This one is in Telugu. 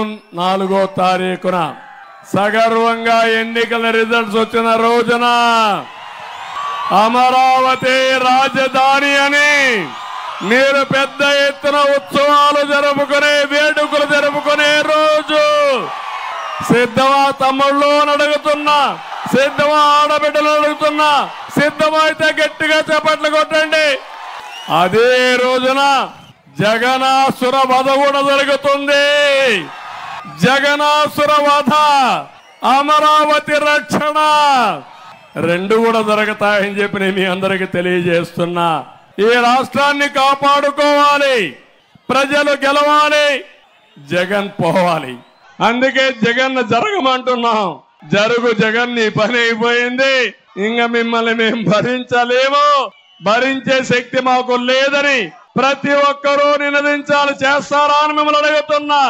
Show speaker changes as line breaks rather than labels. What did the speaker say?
జూన్ 4వ తారీఖున సగర్వంగా ఎన్నికల రిజల్ట్స్ వచ్చిన రోజున అమరావతి రాజధాని అని మీరు పెద్ద ఎత్తున ఉత్సవాలు జరుపుకునే వేడుకలు జరుపుకునే రోజు సిద్ధమా తమ్ముళ్ళు అడుగుతున్నా, సిద్ధమా ఆడబిడ్డలు అడుగుతున్నా, సిద్ధమైతే గట్టిగా చప్పట్లు కొట్టండి. అదే రోజున జగనాసుర వధ కూడా జరుగుతుంది. జగనాసుర వధ, అమరావతి రక్షణ రెండు కూడా జరుగుతాయని చెప్పి నేను మీ అందరికీ తెలియజేస్తున్నా. ఈ రాష్ట్రాన్ని కాపాడుకోవాలి, ప్రజలు గెలవాలి, జగన్ పోవాలి. అందుకే జగన్ జరగమంటున్నాం. జరుగు జగన్, నీ పని అయిపోయింది, ఇంకా మిమ్మల్ని మేము భరించలేము, భరించే శక్తి మాకు లేదని ప్రతి ఒక్కరూ నినదించాలి. చేస్తారా అని మిమ్మల్ని అడుగుతున్నా.